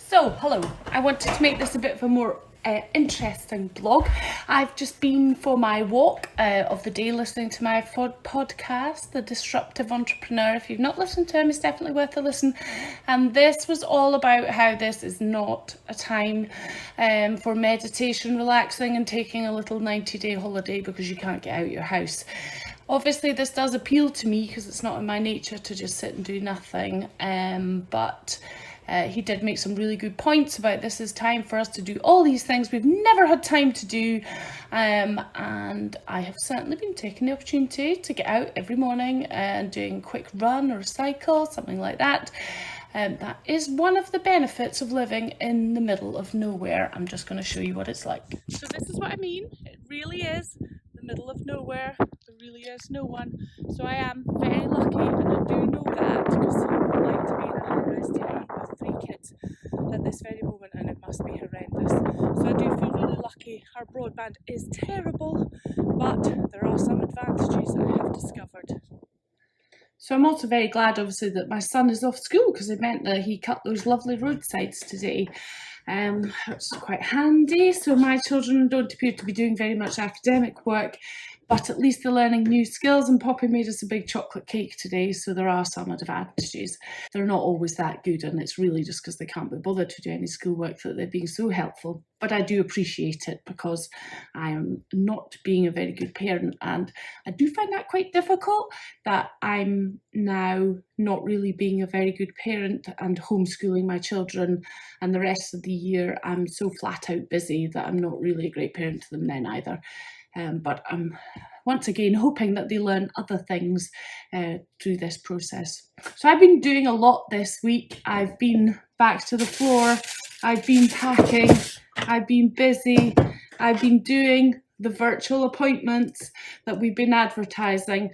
So, hello. I wanted to make this a bit of a more interesting blog. I've just been for my walk of the day listening to my podcast, The Disruptive Entrepreneur. If you've not listened to him, it's definitely worth a listen. And this was all about how this is not a time for meditation, relaxing and taking a little 90-day holiday because you can't get out of your house. Obviously, this does appeal to me because it's not in my nature to just sit and do nothing, but he did make some really good points about this is time for us to do all these things we've never had time to do, and I have certainly been taking the opportunity to get out every morning and doing a quick run or a cycle, something like that. That is one of the benefits of living in the middle of nowhere. I'm just going to show you what it's like. So this is what I mean. It really is the middle of nowhere. There really is no one. So I am very lucky, and I do know that because I would like to be in a high-rise town with 3 kids at this very moment, and it must be horrendous. So I do feel really lucky. Our broadband is terrible, but there are some advantages I have discovered. So I'm also very glad, obviously, that my son is off school because it meant that he cut those lovely roadsides today. It's quite handy. So my children don't appear to be doing very much academic work, but at least they're learning new skills, and Poppy made us a big chocolate cake today, so there are some advantages. They're not always that good, and it's really just because they can't be bothered to do any schoolwork that they're being so helpful. But I do appreciate it because I am not being a very good parent, and I do find that quite difficult, that I'm now not really being a very good parent and homeschooling my children, and the rest of the year I'm so flat out busy that I'm not really a great parent to them then either. But I'm once again hoping that they learn other things through this process. So I've been doing a lot this week. I've been back to the floor, I've been packing, I've been busy, I've been doing the virtual appointments that we've been advertising,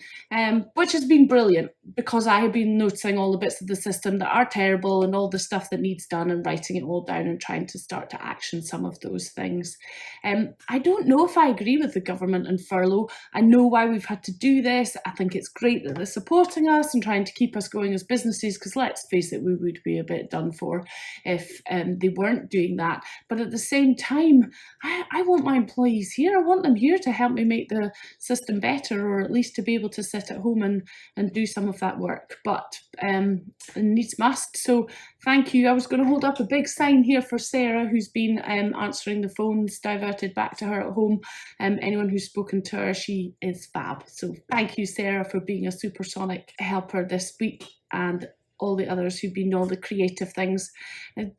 which has been brilliant because I have been noticing all the bits of the system that are terrible and all the stuff that needs done, and writing it all down and trying to start to action some of those things. I don't know if I agree with the government and furlough. I know why we've had to do this. I think it's great that they're supporting us and trying to keep us going as businesses, because let's face it, we would be a bit done for if they weren't doing that. But at the same time, I want my employees here. I want them here to help me make the system better, or at least to be able to sit at home and do some of that work. But it needs must. So thank you. I was going to hold up a big sign here for Sarah, who's been answering the phones diverted back to her at home. Anyone who's spoken to her, she is fab. So thank you, Sarah, for being a supersonic helper this week, and all the others who've been all the creative things.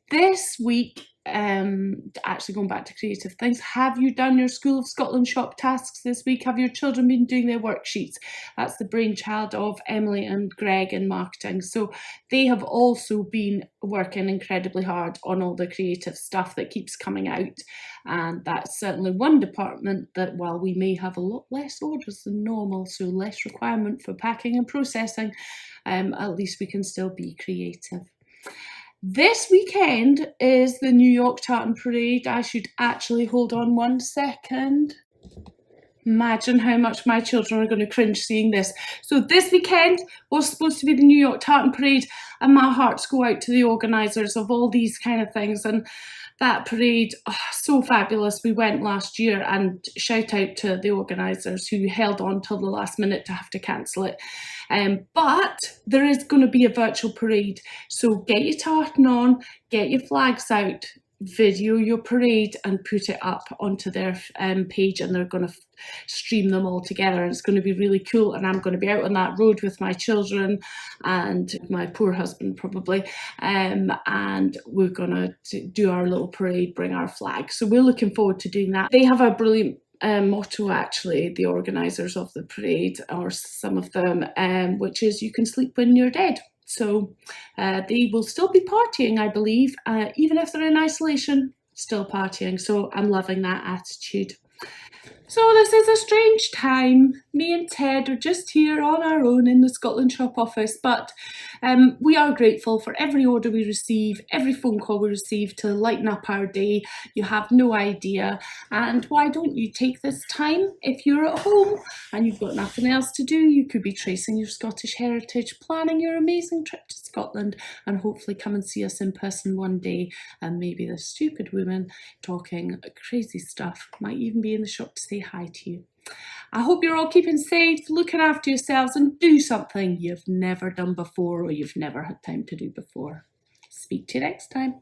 This week, actually going back to creative things, have you done your School of Scotland shop tasks this week? Have your children been doing their worksheets? That's the brainchild of Emily and Greg in marketing. So they have also been working incredibly hard on all the creative stuff that keeps coming out. And that's certainly one department that, while we may have a lot less orders than normal, so less requirement for packing and processing, at least we can still be creative. This weekend is the New York Tartan Parade. I should actually hold on 1 second. Imagine how much my children are going to cringe seeing this. So this weekend was supposed to be the New York Tartan Parade, and my hearts go out to the organisers of all these kind of things. And that parade, so fabulous. We went last year, and shout out to the organisers who held on till the last minute to have to cancel it. But there is going to be a virtual parade. So get your tartan on, get your flags out, video your parade and put it up onto their page, and they're going to stream them all together, and it's going to be really cool. And I'm going to be out on that road with my children and my poor husband probably, and we're going to do our little parade, bring our flag. So we're looking forward to doing that. They have a brilliant motto, actually, the organisers of the parade, or some of them, which is "you can sleep when you're dead." So they will still be partying, I believe, even if they're in isolation, still partying. So I'm loving that attitude. So this is a strange time. me and Ted are just here on our own in the Scotland Shop office, but we are grateful for every order we receive, every phone call we receive to lighten up our day. You have no idea. And why don't you take this time, if you're at home and you've got nothing else to do, you could be tracing your Scottish heritage, planning your amazing trip to Scotland, and hopefully come and see us in person one day. And maybe the stupid woman talking crazy stuff might even be in the shop to say hi to you. I hope you're all keeping safe, looking after yourselves, and do something you've never done before or you've never had time to do before. Speak to you next time.